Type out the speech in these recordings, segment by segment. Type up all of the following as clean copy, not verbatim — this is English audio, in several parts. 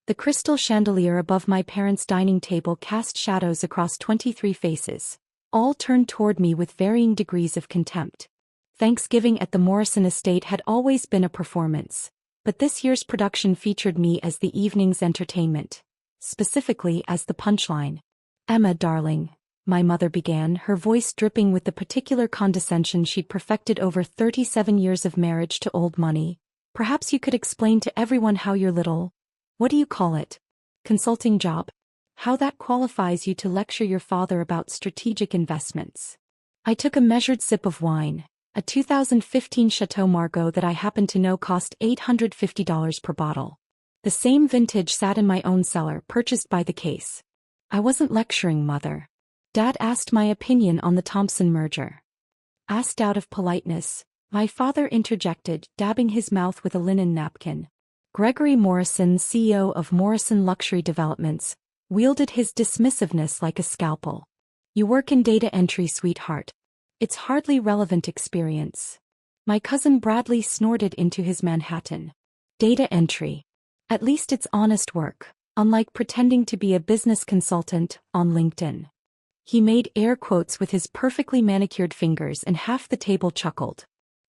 The crystal chandelier above my parents' dining table cast shadows across 23 faces, all turned toward me with varying degrees of contempt. Thanksgiving at the Morrison estate had always been a performance, but this year's production featured me as the evening's entertainment, specifically as the punchline. "Emma, darling," my mother began, her voice dripping with the particular condescension she'd perfected over 37 years of marriage to old money, "perhaps you could explain to everyone how your little, what do you call it, consulting job? How that qualifies you to lecture your father about strategic investments." I took a measured sip of wine. A 2015 Chateau Margaux that I happened to know cost $850 per bottle. The same vintage sat in my own cellar, purchased by the case. "I wasn't lecturing, Mother. Dad asked my opinion on the Thompson merger." "Asked out of politeness," my father interjected, dabbing his mouth with a linen napkin. Gregory Morrison, CEO of Morrison Luxury Developments, wielded his dismissiveness like a scalpel. "You work in data entry, sweetheart. It's hardly relevant experience." My cousin Bradley snorted into his Manhattan. "Data entry. At least it's honest work, unlike pretending to be a business consultant on LinkedIn." He made air quotes with his perfectly manicured fingers and half the table chuckled.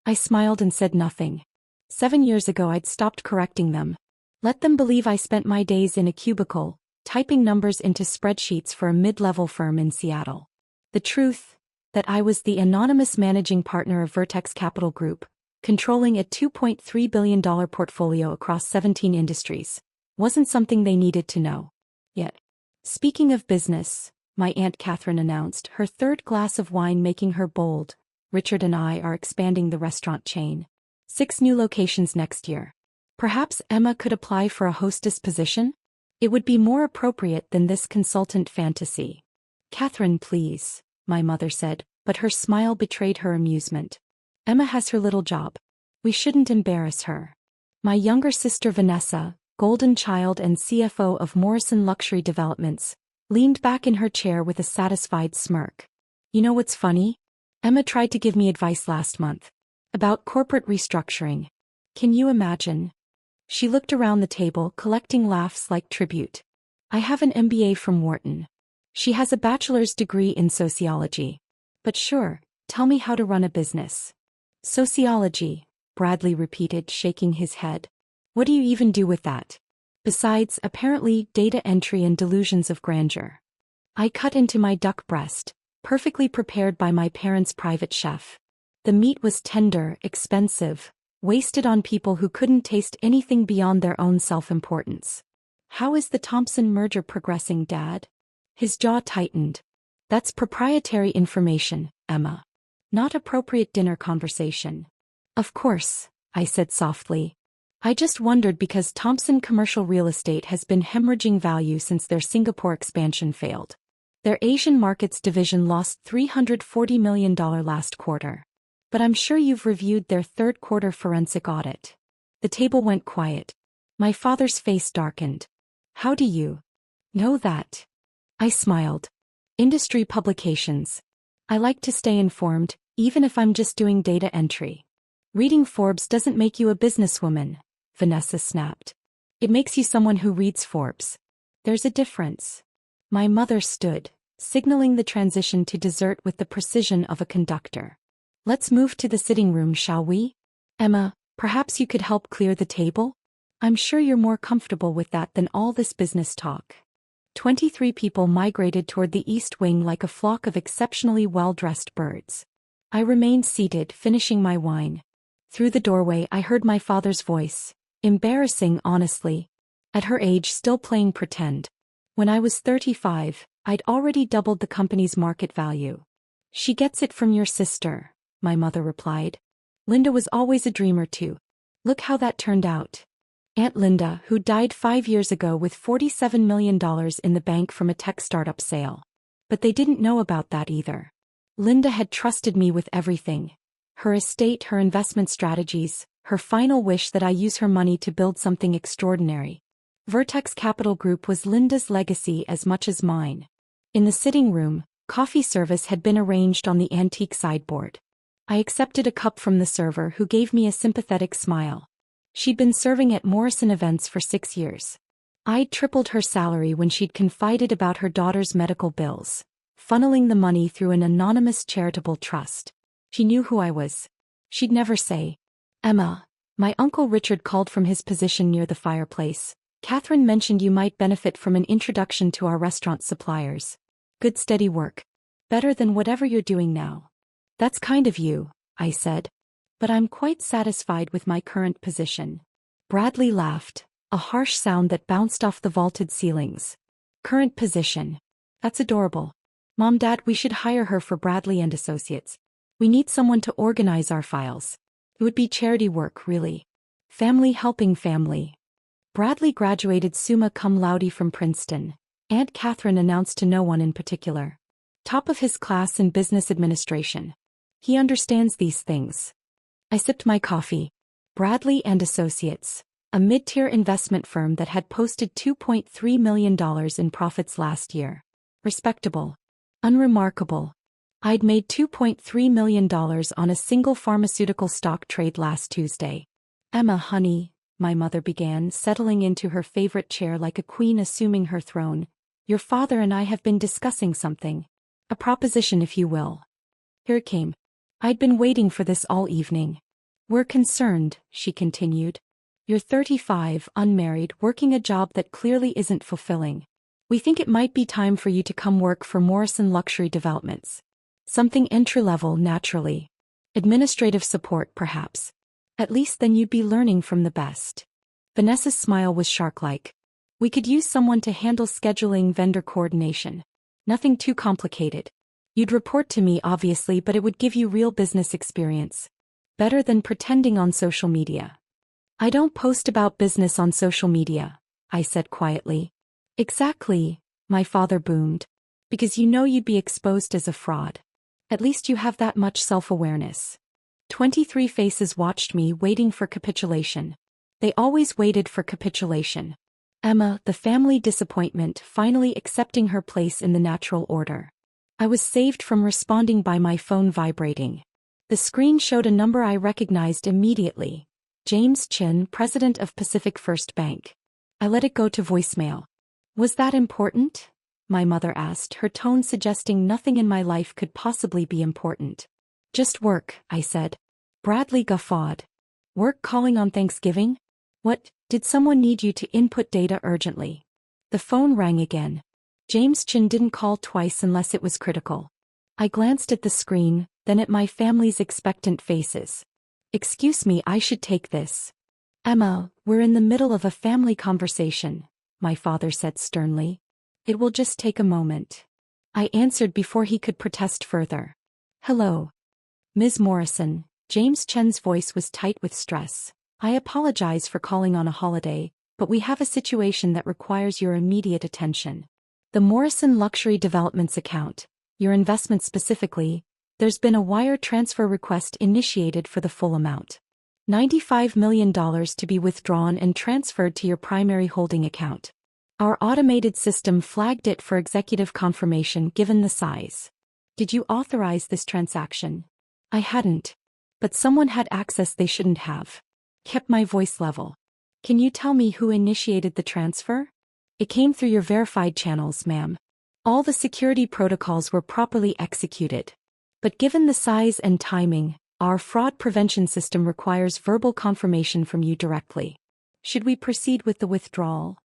I smiled and said nothing. 7 years ago I'd stopped correcting them. Let them believe I spent my days in a cubicle, typing numbers into spreadsheets for a mid-level firm in Seattle. The truth, that I was the anonymous managing partner of Vertex Capital Group, controlling a $2.3 billion portfolio across 17 industries, wasn't something they needed to know. Yet. "Speaking of business," my Aunt Catherine announced, her third glass of wine making her bold, "Richard and I are expanding the restaurant chain. 6 new locations next year. Perhaps Emma could apply for a hostess position? It would be more appropriate than this consultant fantasy." "Catherine, please," my mother said, but her smile betrayed her amusement. "Emma has her little job. We shouldn't embarrass her." My younger sister Vanessa, golden child and CFO of Morrison Luxury Developments, leaned back in her chair with a satisfied smirk. "You know what's funny? Emma tried to give me advice last month. About corporate restructuring. Can you imagine?" She looked around the table, collecting laughs like tribute. "I have an MBA from Wharton. She has a bachelor's degree in sociology. But sure, tell me how to run a business." "Sociology," Bradley repeated, shaking his head. "What do you even do with that? Besides, apparently, data entry and delusions of grandeur." I cut into my duck breast, perfectly prepared by my parents' private chef. The meat was tender, expensive, wasted on people who couldn't taste anything beyond their own self-importance. "How is the Thompson merger progressing, Dad?" His jaw tightened. "That's proprietary information, Emma. Not appropriate dinner conversation." "Of course," I said softly. "I just wondered because Thompson Commercial Real Estate has been hemorrhaging value since their Singapore expansion failed. Their Asian markets division lost $340 million last quarter. But I'm sure you've reviewed their third quarter forensic audit." The table went quiet. My father's face darkened. "How do you know that?" I smiled. "Industry publications. I like to stay informed, even if I'm just doing data entry." "Reading Forbes doesn't make you a businesswoman," Vanessa snapped. "It makes you someone who reads Forbes. There's a difference." My mother stood, signaling the transition to dessert with the precision of a conductor. "Let's move to the sitting room, shall we? Emma, perhaps you could help clear the table? I'm sure you're more comfortable with that than all this business talk." 23 people migrated toward the east wing like a flock of exceptionally well-dressed birds. I remained seated, finishing my wine. Through the doorway I heard my father's voice, embarrassing honestly. At her age still playing pretend. "When I was 35, I'd already doubled the company's market value." "She gets it from your sister," my mother replied. "Linda was always a dreamer too. Look how that turned out." Aunt Linda, who died 5 years ago with $47 million in the bank from a tech startup sale. But they didn't know about that either. Linda had trusted me with everything. Her estate, her investment strategies, her final wish that I use her money to build something extraordinary. Vertex Capital Group was Linda's legacy as much as mine. In the sitting room, coffee service had been arranged on the antique sideboard. I accepted a cup from the server, who gave me a sympathetic smile. She'd been serving at Morrison events for 6 years. I'd tripled her salary when she'd confided about her daughter's medical bills, funneling the money through an anonymous charitable trust. She knew who I was. She'd never say, "Emma, my Uncle Richard called from his position near the fireplace. Catherine mentioned you might benefit from an introduction to our restaurant suppliers. Good steady work. Better than whatever you're doing now." "That's kind of you," I said. "But I'm quite satisfied with my current position." Bradley laughed, a harsh sound that bounced off the vaulted ceilings. "Current position. That's adorable. Mom, Dad, we should hire her for Bradley and Associates. We need someone to organize our files. It would be charity work, really. Family helping family." Bradley graduated summa cum laude from Princeton, Aunt Catherine announced to no one in particular. Top of his class in business administration. He understands these things. I sipped my coffee. Bradley and Associates, a mid-tier investment firm that had posted $2.3 million in profits last year. Respectable. Unremarkable. I'd made $2.3 million on a single pharmaceutical stock trade last Tuesday. "Emma, honey," my mother began, settling into her favorite chair like a queen assuming her throne, "your father and I have been discussing something. A proposition, if you will." Here it came. I'd been waiting for this all evening. "We're concerned," she continued. "You're 35, unmarried, working a job that clearly isn't fulfilling. We think it might be time for you to come work for Morrison Luxury Developments. Something entry-level, naturally. Administrative support, perhaps. At least then you'd be learning from the best." Vanessa's smile was shark-like. "We could use someone to handle scheduling, vendor coordination. Nothing too complicated. You'd report to me, obviously, but it would give you real business experience. Better than pretending on social media." "I don't post about business on social media," I said quietly. "Exactly," my father boomed. "Because you know you'd be exposed as a fraud. At least you have that much self-awareness." 23 faces watched me, waiting for capitulation. They always waited for capitulation. Emma, the family disappointment, finally accepting her place in the natural order. I was saved from responding by my phone vibrating. The screen showed a number I recognized immediately. James Chin, president of Pacific First Bank. I let it go to voicemail. "Was that important?" my mother asked, her tone suggesting nothing in my life could possibly be important. "Just work," I said. Bradley guffawed. "Work calling on Thanksgiving? What, did someone need you to input data urgently?" The phone rang again. James Chin didn't call twice unless it was critical. I glanced at the screen, then at my family's expectant faces. "Excuse me, I should take this." "Emma, we're in the middle of a family conversation," my father said sternly. "It will just take a moment." I answered before he could protest further. "Hello. Ms. Morrison." James Chen's voice was tight with stress. "I apologize for calling on a holiday, but we have a situation that requires your immediate attention. The Morrison Luxury Developments account, your investment specifically, there's been a wire transfer request initiated for the full amount. $95 million to be withdrawn and transferred to your primary holding account. Our automated system flagged it for executive confirmation given the size. Did you authorize this transaction?" I hadn't. But someone had access they shouldn't have. Kept my voice level. "Can you tell me who initiated the transfer?" "It came through your verified channels, ma'am. All the security protocols were properly executed. But given the size and timing, our fraud prevention system requires verbal confirmation from you directly. Should we proceed with the withdrawal?"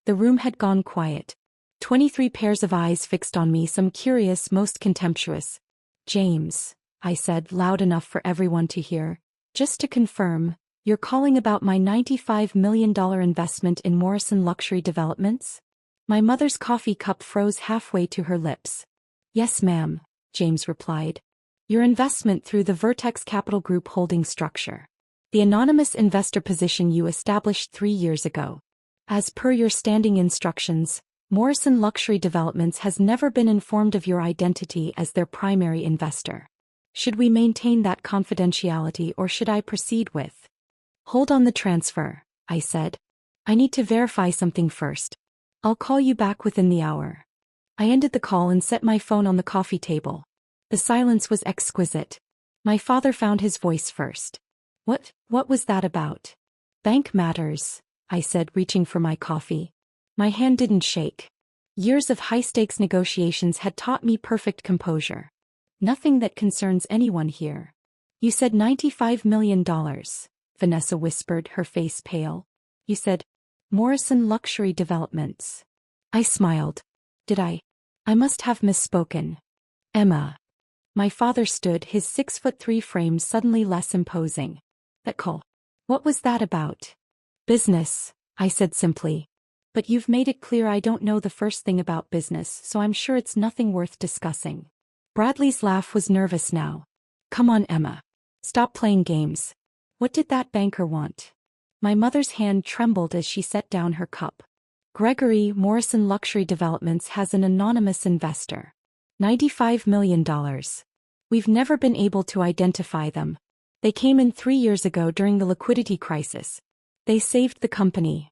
The room had gone quiet. 23 pairs of eyes fixed on me, some curious, most contemptuous. "James," I said loud enough for everyone to hear, "just to confirm, you're calling about my $95 million investment in Morrison Luxury Developments?" My mother's coffee cup froze halfway to her lips. "Yes, ma'am," James replied. "Your investment through the Vertex Capital Group holding structure. The anonymous investor position you established 3 years ago. As per your standing instructions, Morrison Luxury Developments has never been informed of your identity as their primary investor. Should we maintain that confidentiality or should I proceed with?" "Hold on the transfer," I said. "I need to verify something first. I'll call you back within the hour." I ended the call and set my phone on the coffee table. The silence was exquisite. My father found his voice first. What was that about?" "Bank matters," I said, reaching for my coffee. My hand didn't shake. Years of high-stakes negotiations had taught me perfect composure. Nothing that concerns anyone here. You said $95 million, Vanessa whispered, her face pale. You said, Morrison Luxury Developments. I smiled. Did I? I must have misspoken. Emma. My father stood, his 6'3" frame suddenly less imposing. That call. What was that about? Business, I said simply. But you've made it clear I don't know the first thing about business, so I'm sure it's nothing worth discussing. Bradley's laugh was nervous now. Come on, Emma. Stop playing games. What did that banker want? My mother's hand trembled as she set down her cup. Gregory, Morrison Luxury Developments has an anonymous investor. $95 million. We've never been able to identify them. They came in 3 years ago during the liquidity crisis. They saved the company.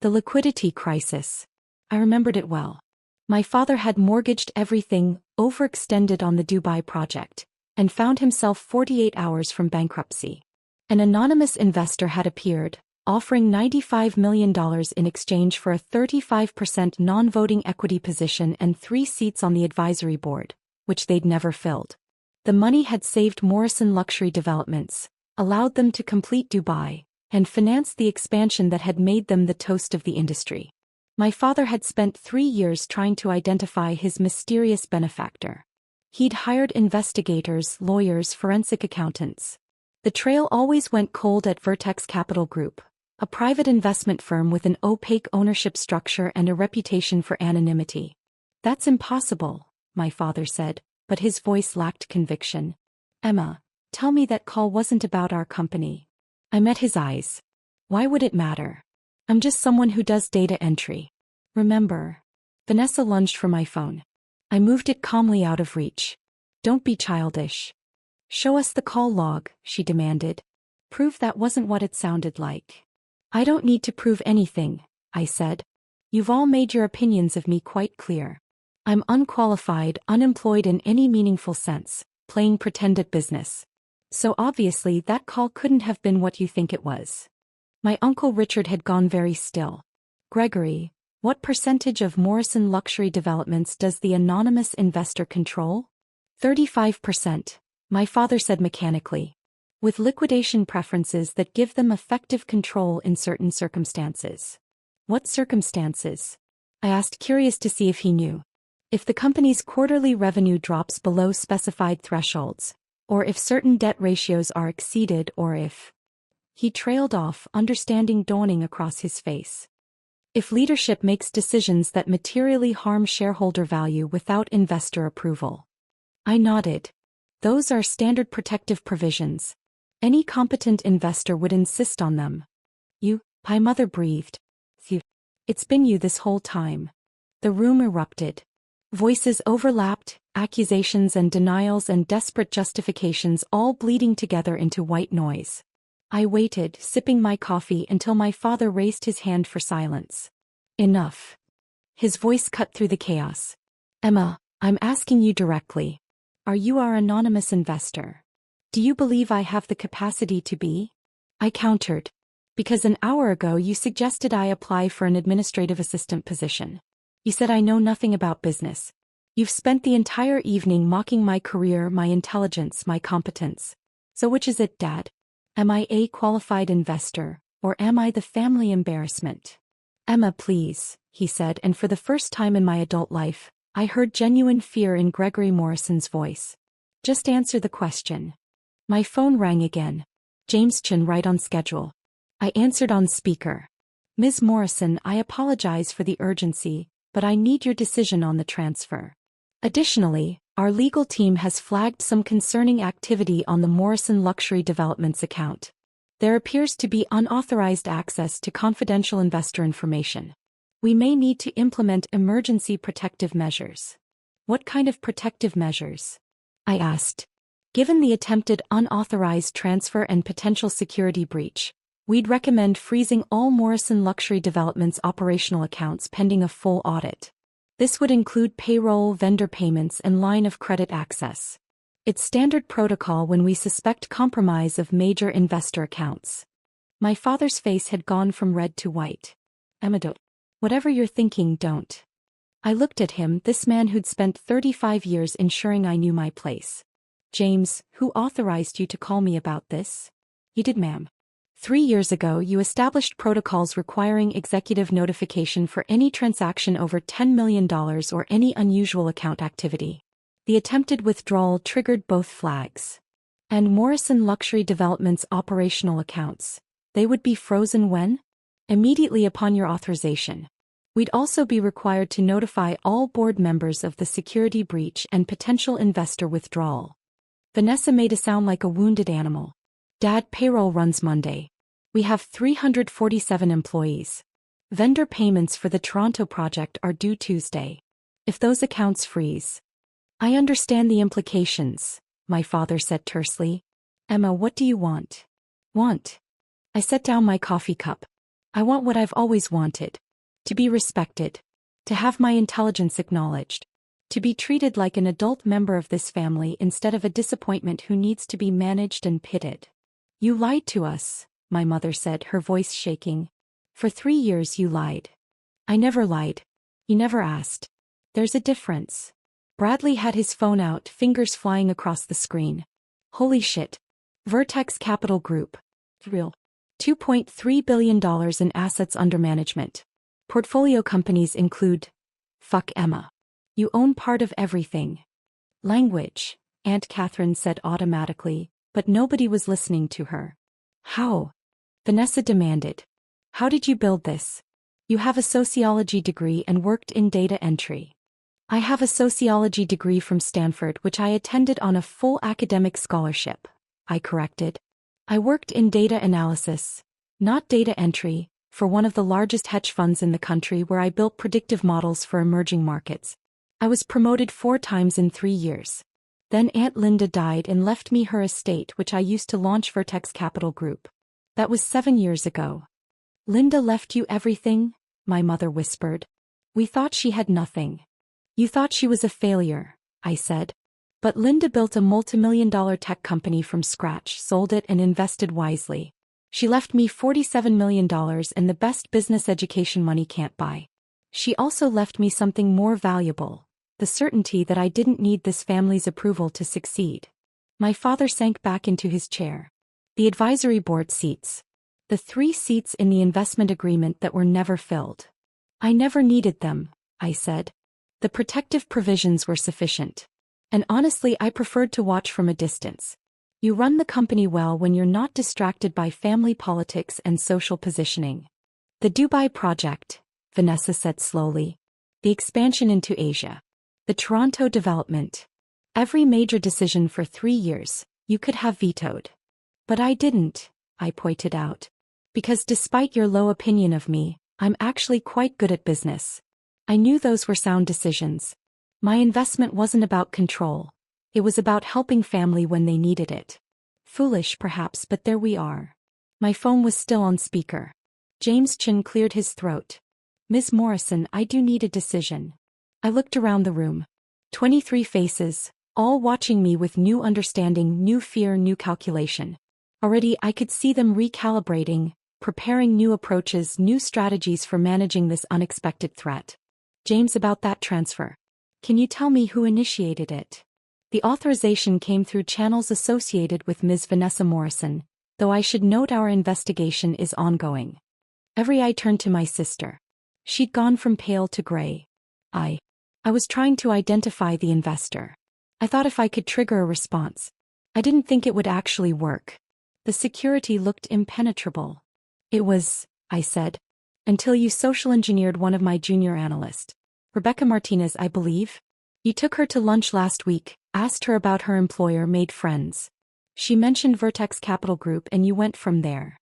The liquidity crisis. I remembered it well. My father had mortgaged everything, overextended on the Dubai project, and found himself 48 hours from bankruptcy. An anonymous investor had appeared, offering $95 million in exchange for a 35% non-voting equity position and 3 seats on the advisory board, which they'd never filled. The money had saved Morrison Luxury Developments, allowed them to complete Dubai, and financed the expansion that had made them the toast of the industry. My father had spent 3 years trying to identify his mysterious benefactor. He'd hired investigators, lawyers, forensic accountants. The trail always went cold at Vertex Capital Group, a private investment firm with an opaque ownership structure and a reputation for anonymity. That's impossible, my father said, but his voice lacked conviction. Emma, tell me that call wasn't about our company. I met his eyes. Why would it matter? I'm just someone who does data entry. Remember? Vanessa lunged for my phone. I moved it calmly out of reach. Don't be childish. Show us the call log, she demanded. Prove that wasn't what it sounded like. I don't need to prove anything, I said. You've all made your opinions of me quite clear. I'm unqualified, unemployed in any meaningful sense, playing pretend at business. So obviously that call couldn't have been what you think it was. My Uncle Richard had gone very still. Gregory, what percentage of Morrison Luxury Developments does the anonymous investor control? 35%, my father said mechanically. With liquidation preferences that give them effective control in certain circumstances. What circumstances? I asked, curious to see if he knew. If the company's quarterly revenue drops below specified thresholds, or if certain debt ratios are exceeded, or if... He trailed off, understanding dawning across his face. If leadership makes decisions that materially harm shareholder value without investor approval. I nodded. Those are standard protective provisions. Any competent investor would insist on them. You, my mother breathed. Phew. It's been you this whole time. The room erupted. Voices overlapped, accusations and denials and desperate justifications all bleeding together into white noise. I waited, sipping my coffee until my father raised his hand for silence. Enough. His voice cut through the chaos. Emma, I'm asking you directly. Are you our anonymous investor? Do you believe I have the capacity to be? I countered. Because an hour ago you suggested I apply for an administrative assistant position. You said I know nothing about business. You've spent the entire evening mocking my career, my intelligence, my competence. So which is it, Dad? Am I a qualified investor, or am I the family embarrassment? Emma, please, he said, and for the first time in my adult life, I heard genuine fear in Gregory Morrison's voice. Just answer the question. My phone rang again. James Chin, right on schedule. I answered on speaker. Ms. Morrison, I apologize for the urgency, but I need your decision on the transfer. Additionally, our legal team has flagged some concerning activity on the Morrison Luxury Developments account. There appears to be unauthorized access to confidential investor information. We may need to implement emergency protective measures. What kind of protective measures? I asked. Given the attempted unauthorized transfer and potential security breach, we'd recommend freezing all Morrison Luxury Developments operational accounts pending a full audit. This would include payroll, vendor payments, and line of credit access. It's standard protocol when we suspect compromise of major investor accounts. My father's face had gone from red to white. Emma, Whatever you're thinking, don't. I looked at him, this man who'd spent 35 years ensuring I knew my place. James, who authorized you to call me about this? You did, ma'am. 3 years ago, you established protocols requiring executive notification for any transaction over $10 million or any unusual account activity. The attempted withdrawal triggered both flags. And Morrison Luxury Development's operational accounts, they would be frozen when? Immediately upon your authorization. We'd also be required to notify all board members of the security breach and potential investor withdrawal. Vanessa made a sound like a wounded animal. Dad, payroll runs Monday. We have 347 employees. Vendor payments for the Toronto project are due Tuesday. If those accounts freeze. I understand the implications, my father said tersely. Emma, what do you want? Want? I set down my coffee cup. I want what I've always wanted. To be respected. To have my intelligence acknowledged. To be treated like an adult member of this family instead of a disappointment who needs to be managed and pitted. You lied to us, my mother said, her voice shaking. For 3 years you lied. I never lied. You never asked. There's a difference. Bradley had his phone out, fingers flying across the screen. Holy shit. Vertex Capital Group. Real. $2.3 billion in assets under management. Portfolio companies include. Fuck Emma. You own part of everything. Language, Aunt Catherine said automatically, but nobody was listening to her. How? Vanessa demanded. How did you build this? You have a sociology degree and worked in data entry. I have a sociology degree from Stanford which I attended on a full academic scholarship, I corrected. I worked in data analysis, not data entry, for one of the largest hedge funds in the country where I built predictive models for emerging markets. I was promoted 4 times in 3 years. Then Aunt Linda died and left me her estate which I used to launch Vertex Capital Group. That was 7 years ago. Linda left you everything? My mother whispered. We thought she had nothing. You thought she was a failure, I said. But Linda built a multimillion-dollar tech company from scratch, sold it and invested wisely. She left me $47 million and the best business education money can't buy. She also left me something more valuable. The certainty that I didn't need this family's approval to succeed. My father sank back into his chair. The advisory board seats. The 3 seats in the investment agreement that were never filled. I never needed them, I said. The protective provisions were sufficient. And honestly, I preferred to watch from a distance. You run the company well when you're not distracted by family politics and social positioning. The Dubai project, Vanessa said slowly. The expansion into Asia. The Toronto development. Every major decision for 3 years, you could have vetoed. But I didn't, I pointed out. Because despite your low opinion of me, I'm actually quite good at business. I knew those were sound decisions. My investment wasn't about control. It was about helping family when they needed it. Foolish perhaps, but there we are. My phone was still on speaker. James' chin cleared his throat. Ms. Morrison, I do need a decision. I looked around the room. 23 faces, all watching me with new understanding, new fear, new calculation. Already I could see them recalibrating, preparing new approaches, new strategies for managing this unexpected threat. James, about that transfer. Can you tell me who initiated it? The authorization came through channels associated with Ms. Vanessa Morrison, though I should note our investigation is ongoing. Every eye turned to my sister. She'd gone from pale to gray. I was trying to identify the investor. I thought if I could trigger a response. I didn't think it would actually work. The security looked impenetrable. It was, I said, until you social engineered one of my junior analysts. Rebecca Martinez, I believe. You took her to lunch last week, asked her about her employer, made friends. She mentioned Vertex Capital Group and you went from there.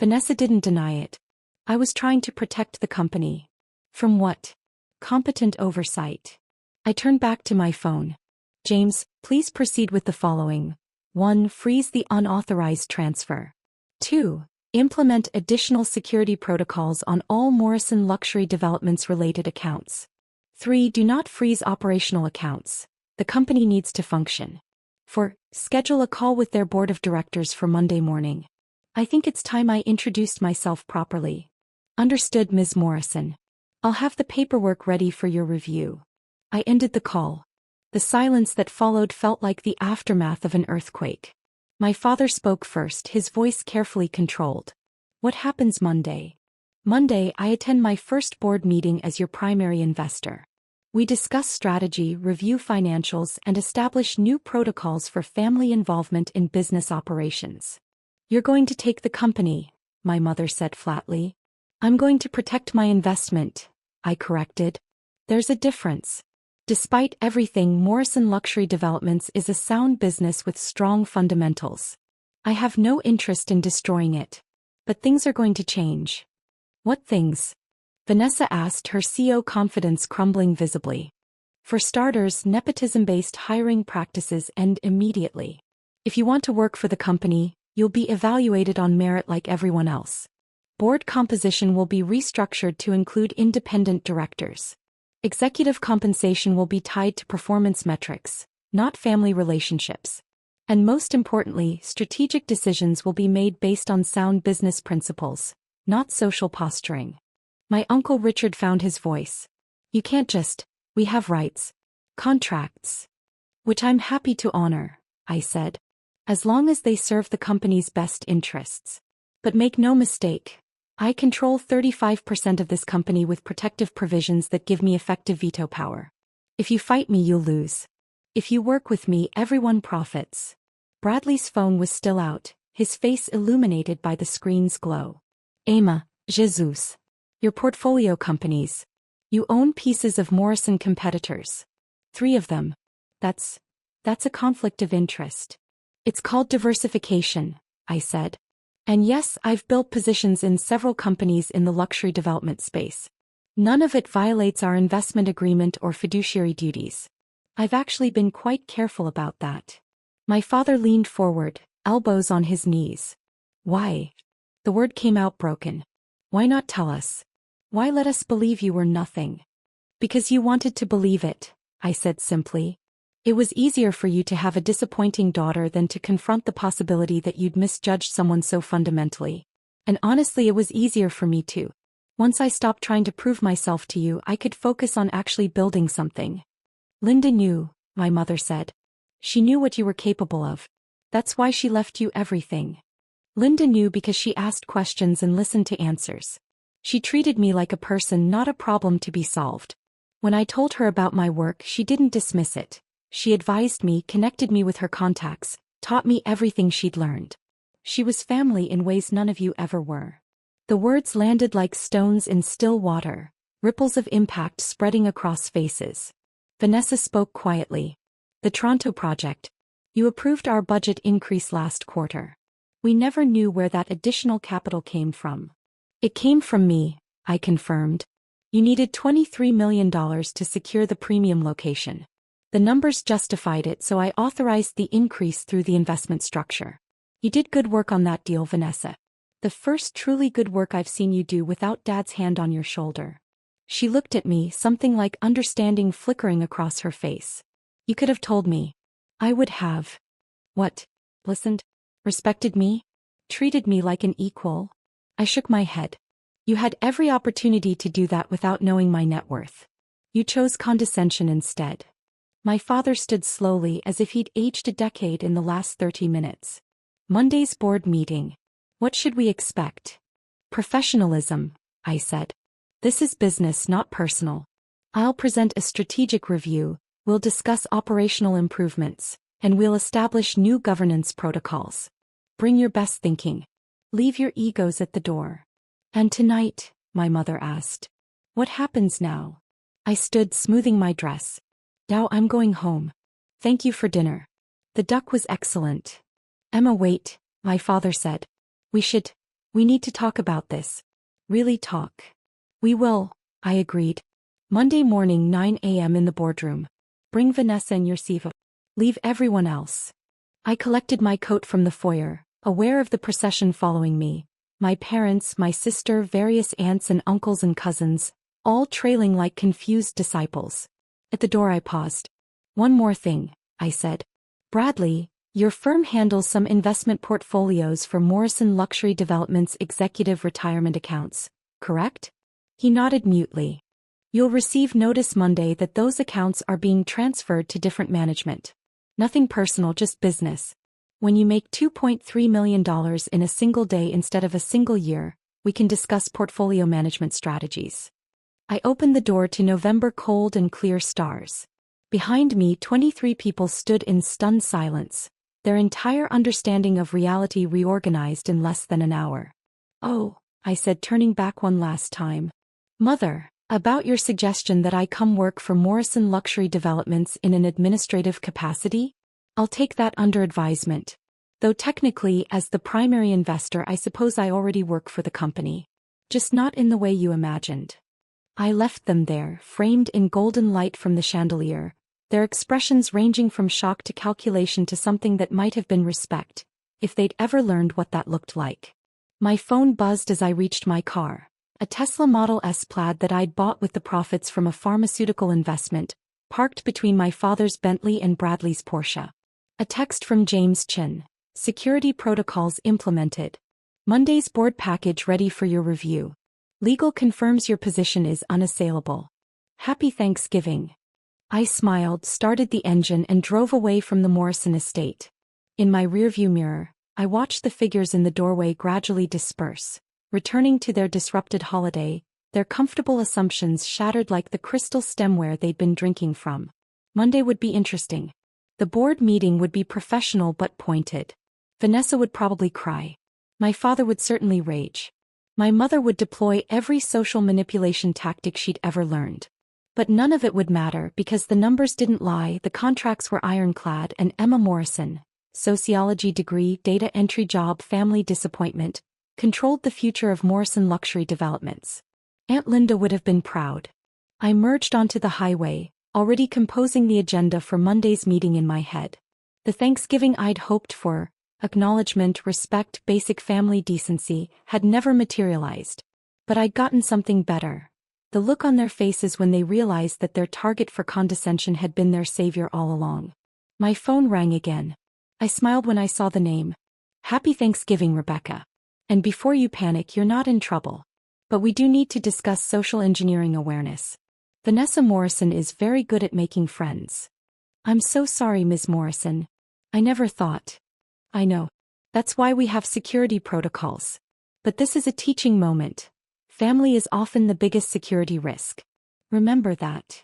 Vanessa didn't deny it. I was trying to protect the company. From what? Competent oversight. I turned back to my phone. James, please proceed with the following. 1. Freeze the unauthorized transfer. 2. Implement additional security protocols on all Morrison Luxury Developments related accounts. 3. Do not freeze operational accounts. The company needs to function. 4. Schedule a call with their board of directors for Monday morning. I think it's time I introduced myself properly. Understood, Ms. Morrison. I'll have the paperwork ready for your review. I ended the call. The silence that followed felt like the aftermath of an earthquake. My father spoke first, his voice carefully controlled. What happens Monday? Monday, I attend my first board meeting as your primary investor. We discuss strategy, review financials, and establish new protocols for family involvement in business operations. You're going to take the company, my mother said flatly. I'm going to protect my investment, I corrected. There's a difference. Despite everything, Morrison Luxury Developments is a sound business with strong fundamentals. I have no interest in destroying it. But things are going to change. What things? Vanessa asked, her CEO confidence crumbling visibly. For starters, nepotism-based hiring practices end immediately. If you want to work for the company, you'll be evaluated on merit like everyone else. Board composition will be restructured to include independent directors. Executive compensation will be tied to performance metrics, not family relationships. And most importantly, strategic decisions will be made based on sound business principles, not social posturing. My Uncle Richard found his voice. You can't just, we have rights. Contracts. Which I'm happy to honor, I said. As long as they serve the company's best interests. But make no mistake, I control 35% of this company with protective provisions that give me effective veto power. If you fight me, you'll lose. If you work with me, everyone profits. Bradley's phone was still out, his face illuminated by the screen's glow. Emma, Jesus. Your portfolio companies. You own pieces of Morrison competitors. 3 of them. That's a conflict of interest. It's called diversification, I said. And yes, I've built positions in several companies in the luxury development space. None of it violates our investment agreement or fiduciary duties. I've actually been quite careful about that. My father leaned forward, elbows on his knees. Why? The word came out broken. Why not tell us? Why let us believe you were nothing? Because you wanted to believe it, I said simply. It was easier for you to have a disappointing daughter than to confront the possibility that you'd misjudged someone so fundamentally. And honestly, it was easier for me too. Once I stopped trying to prove myself to you, I could focus on actually building something. Linda knew, my mother said. She knew what you were capable of. That's why she left you everything. Linda knew because she asked questions and listened to answers. She treated me like a person, not a problem to be solved. When I told her about my work, she didn't dismiss it. She advised me, connected me with her contacts, taught me everything she'd learned. She was family in ways none of you ever were. The words landed like stones in still water, ripples of impact spreading across faces. Vanessa spoke quietly. The Toronto project. You approved our budget increase last quarter. We never knew where that additional capital came from. It came from me, I confirmed. You needed $23 million to secure the premium location. The numbers justified it, so I authorized the increase through the investment structure. You did good work on that deal, Vanessa. The first truly good work I've seen you do without Dad's hand on your shoulder. She looked at me, something like understanding flickering across her face. You could have told me. I would have. What? Listened? Respected me? Treated me like an equal? I shook my head. You had every opportunity to do that without knowing my net worth. You chose condescension instead. My father stood slowly as if he'd aged a decade in the last 30 minutes. Monday's board meeting. What should we expect? Professionalism, I said. This is business, not personal. I'll present a strategic review, we'll discuss operational improvements, and we'll establish new governance protocols. Bring your best thinking. Leave your egos at the door. And tonight, my mother asked. What happens now? I stood, smoothing my dress. Now I'm going home. Thank you for dinner. The duck was excellent. Emma, wait, my father said. We need to talk about this. Really talk. We will, I agreed. Monday morning, 9 a.m. in the boardroom. Bring Vanessa and your Siva. Leave everyone else. I collected my coat from the foyer, aware of the procession following me. My parents, my sister, various aunts and uncles and cousins, all trailing like confused disciples. At the door I paused. One more thing, I said. Bradley, your firm handles some investment portfolios for Morrison Luxury Development's executive retirement accounts, correct? He nodded mutely. You'll receive notice Monday that those accounts are being transferred to different management. Nothing personal, just business. When you make $2.3 million in a single day instead of a single year, we can discuss portfolio management strategies. I opened the door to November cold and clear stars. Behind me, 23 people stood in stunned silence, their entire understanding of reality reorganized in less than an hour. "Oh," I said, turning back one last time. "Mother, about your suggestion that I come work for Morrison Luxury Developments in an administrative capacity? I'll take that under advisement. Though technically, as the primary investor, I suppose I already work for the company. Just not in the way you imagined." I left them there, framed in golden light from the chandelier, their expressions ranging from shock to calculation to something that might have been respect, if they'd ever learned what that looked like. My phone buzzed as I reached my car, a Tesla Model S Plaid that I'd bought with the profits from a pharmaceutical investment, parked between my father's Bentley and Bradley's Porsche. A text from James Chin. "Security protocols implemented. Monday's board package ready for your review. Legal confirms your position is unassailable. Happy Thanksgiving." I smiled, started the engine and drove away from the Morrison estate. In my rearview mirror, I watched the figures in the doorway gradually disperse, returning to their disrupted holiday, their comfortable assumptions shattered like the crystal stemware they'd been drinking from. Monday would be interesting. The board meeting would be professional but pointed. Vanessa would probably cry. My father would certainly rage. My mother would deploy every social manipulation tactic she'd ever learned. But none of it would matter because the numbers didn't lie, the contracts were ironclad, and Emma Morrison, sociology degree, data entry job, family disappointment, controlled the future of Morrison Luxury Developments. Aunt Linda would have been proud. I merged onto the highway, already composing the agenda for Monday's meeting in my head. The Thanksgiving I'd hoped for, acknowledgement, respect, basic family decency, had never materialized. But I'd gotten something better. The look on their faces when they realized that their target for condescension had been their savior all along. My phone rang again. I smiled when I saw the name. "Happy Thanksgiving, Rebecca. And before you panic, you're not in trouble. But we do need to discuss social engineering awareness. Vanessa Morrison is very good at making friends." "I'm so sorry, Ms. Morrison. I never thought." "I know. That's why we have security protocols. But this is a teaching moment. Family is often the biggest security risk. Remember that."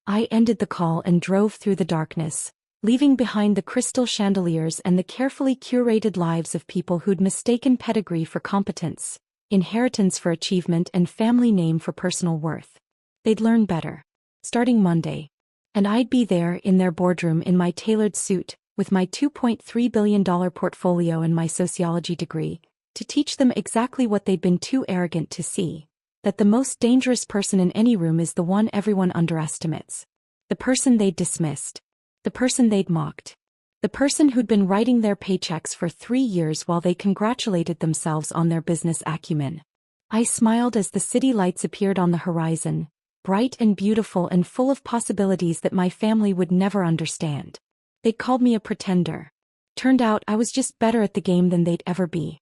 I ended the call and drove through the darkness, leaving behind the crystal chandeliers and the carefully curated lives of people who'd mistaken pedigree for competence, inheritance for achievement, and family name for personal worth. They'd learn better. Starting Monday. And I'd be there in their boardroom in my tailored suit, with my $2.3 billion portfolio and my sociology degree, to teach them exactly what they'd been too arrogant to see, that the most dangerous person in any room is the one everyone underestimates. The person they'd dismissed. The person they'd mocked. The person who'd been writing their paychecks for 3 years while they congratulated themselves on their business acumen. I smiled as the city lights appeared on the horizon, bright and beautiful and full of possibilities that my family would never understand. They'd called me a pretender. Turned out I was just better at the game than they'd ever be.